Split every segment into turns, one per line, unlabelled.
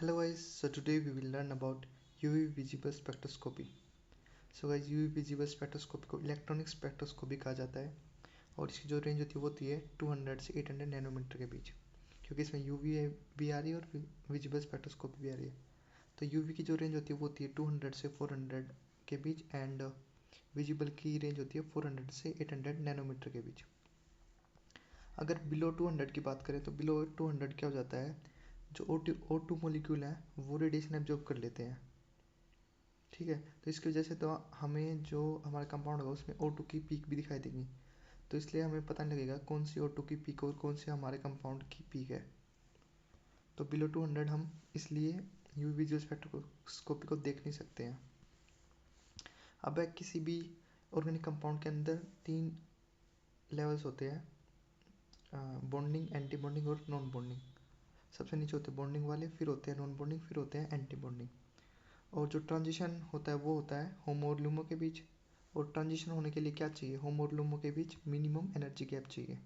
Hello guys, so today we will learn about UV visible spectroscopy. So guys, UV visible spectroscopy को electronic spectroscopy कहा जाता है और इसकी जो रेंज होती है वो होती है 200 से 800 नैनोमीटर के बीच, क्योंकि इसमें UV भी आ रही है और विजिबल स्पेक्ट्रोस्कोपी भी आ रही है। तो UV की जो रेंज होती है वो होती है 200 से 400 के बीच एंड विजिबल की रेंज होती है 400 से 800 नैनोमीटर के बीच। अगर बिलो 200 की बात करें तो बिलो 200 क्या हो जाता है, जो O2 मॉलिक्यूल है वो रेडिएशन एब्जॉर्ब कर लेते हैं। ठीक है, तो इसकी वजह से तो हमें जो हमारा कंपाउंड होगा उसमें O2 की पीक भी दिखाई देगी, तो इसलिए हमें पता नहीं लगेगा कौन सी O2 की पीक और कौन से हमारे कंपाउंड की पीक है। तो बिलो 200 हम इसलिए यूवी विजुअल स्पेक्ट्रोस्कोपी को देख नहीं सकते हैं। अब किसी भी ऑर्गेनिक कंपाउंड के अंदर 3 लेवल्स होते हैं, बॉन्डिंग, एंटी बॉन्डिंग और नॉन बॉन्डिंग। सबसे नीचे होते हैं बॉन्डिंग वाले, फिर होते हैं नॉन बॉन्डिंग, फिर होते हैं एंटी बॉन्डिंग। और जो ट्रांजिशन होता है वो होता है होमो और लुमो के बीच। और ट्रांजिशन होने के लिए क्या चाहिए, होमो और लुमो के बीच मिनिमम एनर्जी गैप चाहिए।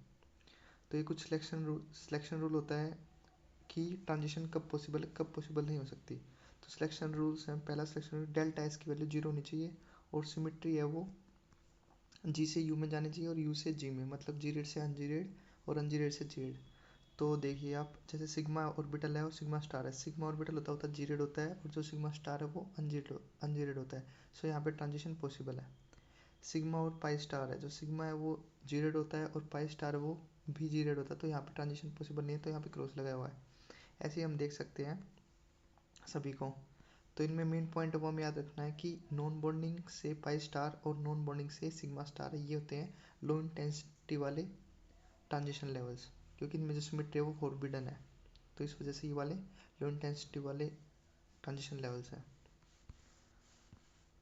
तो ये कुछ सिलेक्शन रूल होता है कि ट्रांजिशन कब पॉसिबल नहीं हो सकती। तो सिलेक्शन रूल्स हैं, पहला सिलेक्शन रूल, डेल्टा एस की वैल्यू 0 होनी चाहिए और सिमेट्री है वो जी से यू में जानी चाहिए और यू से जी में, मतलब जी रेड से अनजी रेड और अनजी रेड से जी रेड। तो देखिए आप, जैसे सिग्मा ऑर्बिटल है और सिग्मा स्टार है, सिग्मा ऑर्बिटल होता है जी रेड होता है और जो सिग्मा स्टार है वो अनजी रेड होता है। सो यहाँ पे ट्रांजिशन पॉसिबल है। सिग्मा और पाई स्टार है, जो सिग्मा है वो जी रेड होता है और पाई स्टार वो भी जी रेड होता है, तो यहाँ पे ट्रांजिशन पॉसिबल नहीं है, तो यहाँ पे क्रॉस लगाया हुआ है। ऐसे ही हम देख सकते हैं सभी को। तो इनमें मेन पॉइंट वो हमें याद रखना है कि नॉन बॉन्डिंग से पाई स्टार और नॉन बॉन्डिंग से सिग्मा स्टार, ये होते हैं लो इंटेंसिटी वाले ट्रांजिशन लेवल्स, क्योंकि इनमें जो सिमेट्री है वो फॉरबिडन है। तो इस वजह से ये वाले लो इंटेंसिटी वाले ट्रांजिशन लेवल्स हैं।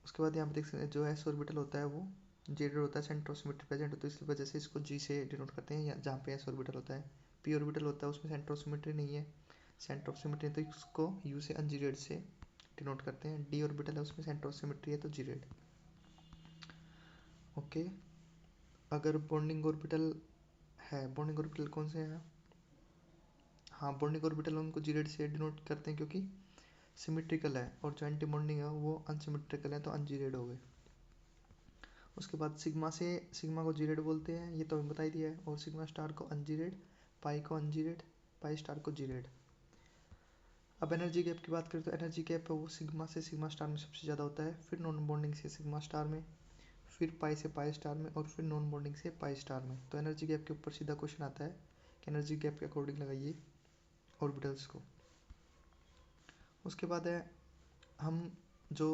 उसके बाद यहाँ पे देख सकते हैं जो एस ऑर्बिटल होता है वो जेड होता है, सेंटर ऑफ सिमेट्री प्रेजेंट होता है, इस वजह से इसको जी से डिनोट करते हैं जहाँ पे एस ऑर्बिटल होता है। पी ऑर्बिटल होता है उसमें सेंटर ऑफ सिमेट्री नहीं है, सेंटर ऑफ सिमेट्री, तो इसको यू से अनजीरेड से डिनोट करते हैं। डी ऑर्बिटल है उसमें सेंटर ऑफ सिमेट्री है तो जीरेड। ओके, अगर बॉन्डिंग ऑर्बिटल है, बॉन्डिंग ऑर्बिटल कौन से हैं, हाँ बॉन्डिंग ऑर्बिटल उनको जीरेड से डिनोट करते हैं क्योंकि सिमेट्रिकल है, और जो एंटी बॉन्डिंग है वो अनसिमेट्रिकल है तो अनजीरेड हो गए। उसके बाद सिग्मा को जीरेड बोलते हैं, ये तो हमें बता ही दिया है, और सिग्मा स्टार को अनजीरेड, पाई को अनजीरेड, पाई स्टार को जीरेड। अब एनर्जी गैप की बात करें तो एनर्जी गैप है वो सिग्मा से सिग्मा स्टार में सबसे ज़्यादा होता है, फिर नॉन बॉन्डिंग से सिग्मा स्टार में, फिर पाई से पाई स्टार में, और फिर नॉन बॉन्डिंग से पाई स्टार में। तो एनर्जी गैप के ऊपर सीधा क्वेश्चन आता है कि एनर्जी गैप के अकॉर्डिंग लगाइए ऑर्बिटल्स को। उसके बाद है हम जो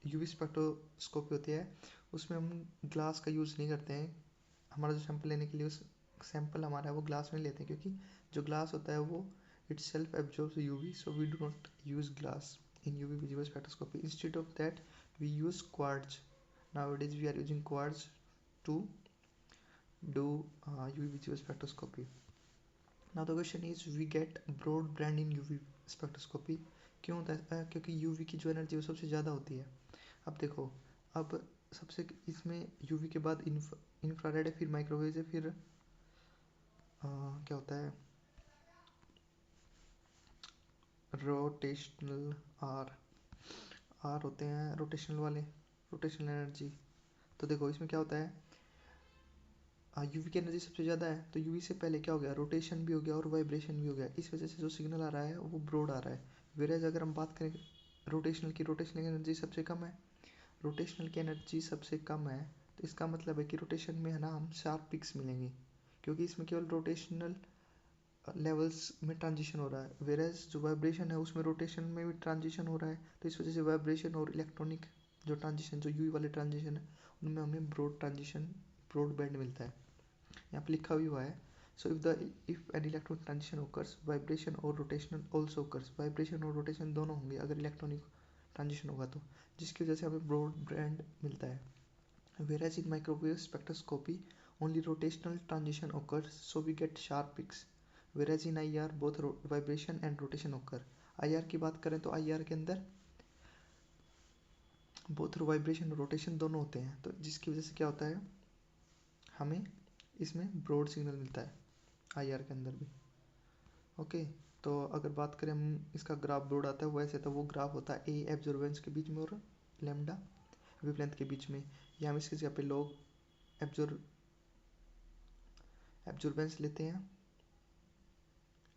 यूवी स्पेक्ट्रोस्कोपी होती है उसमें हम ग्लास का यूज़ नहीं करते हैं। हमारा जो सैंपल लेने के लिए उस सैंपल हमारा है वो ग्लास में लेते हैं, क्योंकि जो ग्लास होता है वो itself absorbs UV, so we do not use glass in UV visible spectroscopy. Instead of that we use quartz. Nowadays we are using quartz to do UV visible spectroscopy. Now the question is, we get broad band in UV spectroscopy. क्यों होता है, क्योंकि UV की जो energy वो सबसे ज़्यादा होती है। अब देखो, अब सबसे इसमें UV के बाद इंफ्रारेड है, फिर माइक्रोवेव है, फिर क्या होता है रोटेशनल आर होते हैं रोटेशनल वाले, रोटेशनल एनर्जी। तो देखो इसमें क्या होता है, यूवी की एनर्जी सबसे ज़्यादा है, तो यूवी से पहले क्या हो गया, रोटेशन भी हो गया और वाइब्रेशन भी हो गया, इस वजह से जो सिग्नल आ रहा है वो ब्रॉड आ रहा है। वेरेज अगर हम बात करें रोटेशनल की, रोटेशनल की एनर्जी सबसे कम है, रोटेशनल की एनर्जी सबसे कम है, तो इसका मतलब है कि रोटेशन में है ना हम शार्प पिक्स मिलेंगी, क्योंकि इसमें केवल रोटेशनल लेवल्स में ट्रांजिशन हो रहा है। वेरेज जो वाइब्रेशन है उसमें रोटेशन में भी ट्रांजिशन हो रहा है, तो इस वजह से वाइब्रेशन और इलेक्ट्रॉनिक जो ट्रांजिशन, जो यूवी वाले ट्रांजिशन है उनमें हमें ब्रॉड बैंड मिलता है। यहाँ पे लिखा भी हुआ है, so if an electronic transition occurs vibration और रोटेशन ऑल्सो ओकर्स, वाइब्रेशन और रोटेशन दोनों होंगे अगर इलेक्ट्रॉनिक ट्रांजिशन होगा तो, जिसकी वजह से हमें ब्रॉड बैंड मिलता है। Whereas in microwave spectroscopy only rotational transition occurs, so we get sharp peaks, whereas in IR both vibration and rotation occur. IR की बात करें तो IR के अंदर बोथ वाइब्रेशन और रोटेशन दोनों होते हैं, तो जिसकी वजह से क्या होता है, हमें इसमें ब्रॉड सिग्नल मिलता है IR के अंदर भी। ओके, तो अगर बात करें हम इसका ग्राफ बोर्ड आता है वैसे, तो वो ग्राफ होता है ए एब्जॉर्बेंस के बीच में और लेमडा वेवलेंथ के बीच में। या हम इसकी जगह पे लोग एब्जॉर्बेंस लेते हैं,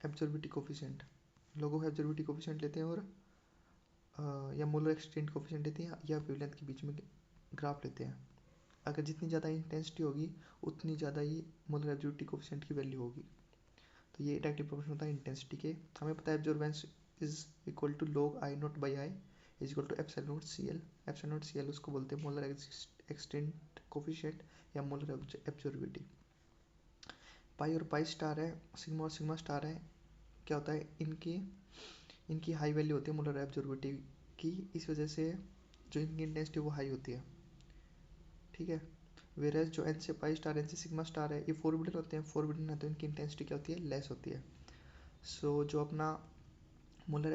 एब्जॉर्बिटी कोफिशिएंट, लोगों को एब्जॉर्बिटी कोफिशिएंट लेते हैं और या मोलर एक्सचेंज कोफिशिएंट लेते हैं या वेवलेंथ के बीच में ग्राफ लेते हैं। अगर जितनी ज़्यादा इंटेंसिटी होगी उतनी ज़्यादा ही मोलर एब्जॉर्बिटी कोफिशिएंट की वैल्यू होगी। तो ये डायरेक्टली प्रोपोर्शनल होता है इंटेंसिटी के। हमें पता है absorbance is equal to log I naught by I is equal to epsilon naught C L. Epsilon naught C L उसको बोलते हैं मोलर एक्सटेंट कोफिशिएंट या मोलर एब्जॉर्बिटी। पाई और पाई स्टार है, सिग्मा और सिग्मा स्टार है, क्या होता है इनकी हाई वैल्यू होती है मोलर एब्जॉर्बिटी की, इस वजह से जो इनकी इंटेंसिटी वो हाई होती है। ठीक है, वेरस जो एन से पाई स्टार एन से सिग्मा स्टार है ये फोरबिडन होते हैं, फोरबिडन है तो इनकी इंटेंसिटी क्या होती है, लेस होती है। सो जो अपना मोलर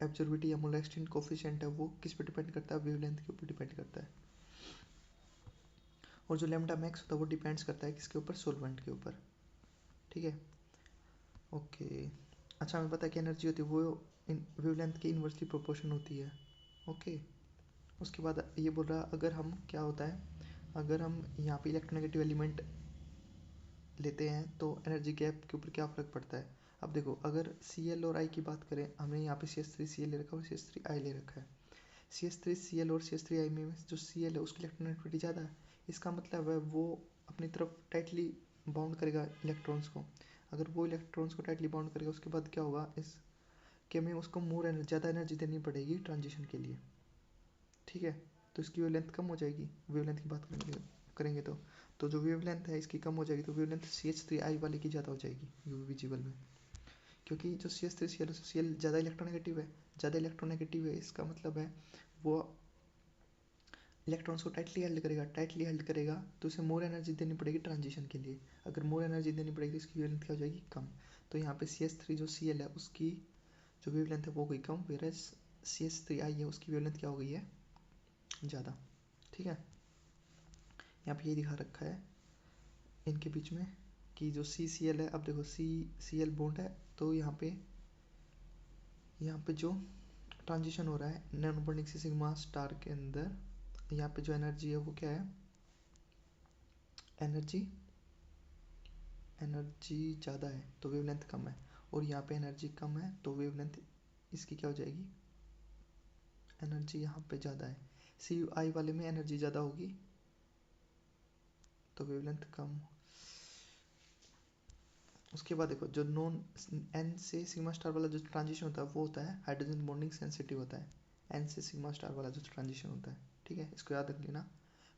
एब्जॉर्बिटी या मोलर एक्सटेंट कोफिशिएंट है वो किस पे डिपेंड करता है, वेवलेंथ के ऊपर डिपेंड करता है। और जो लैम्डा मैक्स होता है वो डिपेंड्स करता है किसके ऊपर, सोलवेंट के ऊपर। ठीक है, ओके। अच्छा, हमें पता है कि एनर्जी होती है वो वेवलेंथ के इन्वर्सली प्रोपोर्शन होती है। ओके, उसके बाद ये बोल रहा अगर हम क्या होता है, अगर हम यहाँ पे इलेक्ट्रोनेगेटिव एलिमेंट लेते हैं तो एनर्जी गैप के ऊपर क्या फ़र्क पड़ता है। अब देखो, अगर सी एल और आई की बात करें, हमने यहाँ पे C S three C L ले रखा है और सी एस थ्री आई ले रखा है। C S three C L और सी एस थ्री आई में जो सी एल है उसकी इलेक्ट्रोनेगेटिविटी ज़्यादा है, इसका मतलब है वो अपनी तरफ टाइटली बाउंड करेगा इलेक्ट्रॉन्स को। अगर वो इलेक्ट्रॉन्स को टाइटली बाउंड करेगा उसके बाद क्या होगा, इस कि हमें उसको ज़्यादा एनर्जी देनी पड़ेगी ट्रांजिशन के लिए। ठीक है, तो इसकी वेवलेंथ कम हो जाएगी, वेवलेंथ की बात करेंगे तो जो वेवलेंथ है इसकी कम हो जाएगी, तो वेवलेंथ सी एच थ्री आई वाले की ज़्यादा हो जाएगी यूवी विजिबल में। क्योंकि जो C H three C L ज़्यादा इलेक्ट्रोनेगेटिव है, ज़्यादा इलेक्ट्रोनेगेटिव है इसका मतलब है वो इलेक्ट्रॉन्स को टाइटली हेल्ड करेगा तो उसे मोर एनर्जी देनी पड़ेगी ट्रांजिशन के लिए। अगर मोर एनर्जी देनी पड़ेगी तो इसकी वेवलेंथ क्या हो जाएगी, कम। तो यहाँ पे सी एच थ्री जो सी एल है उसकी जो वेवलेंथ है वो हो गई कम, वेरस सी एच थ्री आई है उसकी वेवलेंथ क्या हो गई है, ज़्यादा। ठीक है, यहाँ पे ये दिखा रखा है इनके बीच में कि जो सी सी एल है, अब देखो सी एल बॉन्ड है तो यहाँ पे जो ट्रांजिशन हो रहा है नॉन बॉन्डिंग से सिग्मा स्टार के अंदर, यहाँ पे जो एनर्जी है वो क्या है, एनर्जी ज़्यादा है तो वेवलेंथ कम है, और यहाँ पे एनर्जी कम है तो वेवलेंथ इसकी क्या हो जाएगी, एनर्जी यहाँ पे ज़्यादा है। सी आई वाले में एनर्जी ज़्यादा होगी तो वेवलेंथ कम। उसके बाद देखो जो नॉन एन से सिग्मा स्टार वाला जो ट्रांजिशन होता है वो होता है हाइड्रोजन बॉन्डिंग सेंसिटिव होता है, एन से सिग्मा स्टार वाला जो ट्रांजिशन होता है। ठीक है, इसको याद रख लेना,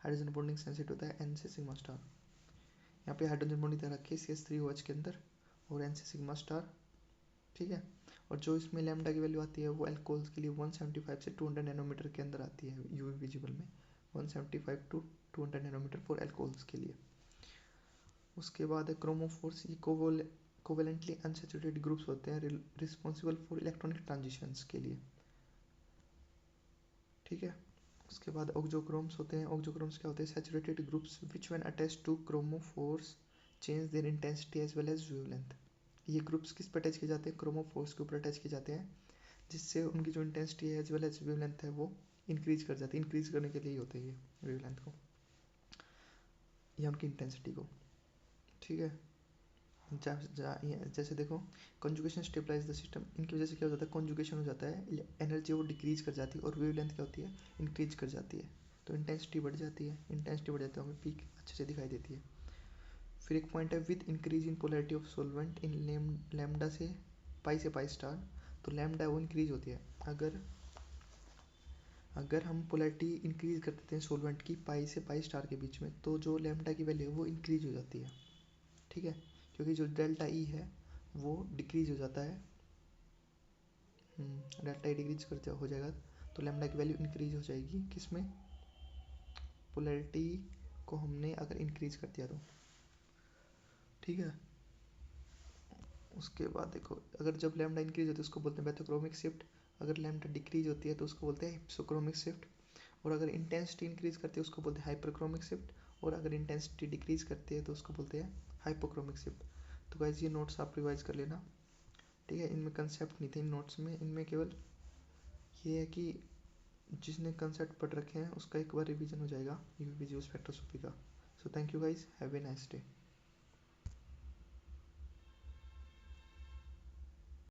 हाइड्रोजन बॉन्डिंग सेंसिटिव होता है एन से सिग्मा स्टार। यहाँ पे हाइड्रोजन बॉन्डिंग तरह रखी है C S three O H के अंदर और एन से सिग्मा स्टार। ठीक है, और जो इसमें लैम्डा की वैल्यू आती है वो एल्कोहल्स के लिए 175 से 200 नैनोमीटर के अंदर आती है यूवी विजिबल में, 175 टू 200 नैनोमीटर फॉर एल्कोहल्स के लिए। उसके बाद क्रोमोफोर्स, ये कोवेलेंटली अनसैचुरेटेड ग्रुप्स होते हैं रिस्पॉन्सिबल फॉर इलेक्ट्रॉनिक ट्रांजिशंस के लिए। ठीक है, उसके बाद ऑक्सोक्रोम्स होते हैं, ऑक्सोक्रोम्स क्या होते हैं, saturated groups which when attached to chromophores change their intensity as well as wavelength. ये ग्रुप्स किस पर अटैच किए जाते हैं, क्रोमोफोर्स के ऊपर अटैच किए जाते हैं, जिससे उनकी जो इंटेंसिटी है एज वेल एज वेवलेंथ है वो इंक्रीज कर जाती है। इंक्रीज करने के लिए ही होते हैं ये वेवलेंथ को या उनकी इंटेंसिटी को। ठीक है, जैसे देखो कॉन्जुगेशन स्टेबलाइज द सिस्टम, इनकी वजह से क्या हो जाता है, कॉन्जुगेशन हो जाता है, एनर्जी वो डिक्रीज कर जाती है और वेवलेंथ क्या होती है, इंक्रीज कर जाती है, तो इंटेंसिटी बढ़ जाती है, इंटेंसिटी बढ़ जाती है हमें पीक अच्छे से दिखाई देती है। फिर एक पॉइंट है with increase in polarity of solvent in lambda से पाई स्टार, तो लैम्डा वो इंक्रीज होती है। अगर हम पोलैरिटी इंक्रीज कर देते हैं सोलवेंट की पाई से पाई स्टार के बीच में तो जो लैम्डा की वैल्यू है वो इंक्रीज हो जाती है। ठीक है, क्योंकि जो डेल्टा ई है वो डिक्रीज हो जाता है, डेल्टा ई डिक्रीज कर हो जाएगा तो लैम्डा की वैल्यू इंक्रीज हो जाएगी, किसमें, पोलैरिटी को हमने अगर इंक्रीज कर दिया तो। ठीक है, उसके बाद देखो अगर जब लैम्डा इंक्रीज होती है उसको बोलते हैं बैथोक्रोमिक शिफ्ट, अगर लैम्डा डिक्रीज होती है तो उसको बोलते हैं हिप्सोक्रोमिक शिफ्ट, और अगर इंटेंसिटी इंक्रीज करती है उसको बोलते हैं हाइपरक्रोमिक शिफ्ट, और अगर इंटेंसिटी डिक्रीज करती है तो उसको बोलते हैं हाइपोक्रोमिक शिफ्ट। तो गाइस ये नोट्स आप रिवाइज कर लेना। ठीक है, इनमें कंसेप्ट नहीं थे इन नोट्स में, इनमें केवल ये है कि जिसने कंसेप्ट पढ़ रखे हैं उसका एक बार रिवीजन हो जाएगा यूवी विजुअल स्पेक्ट्रोस्कोपी का। So thank you guys, have a nice day.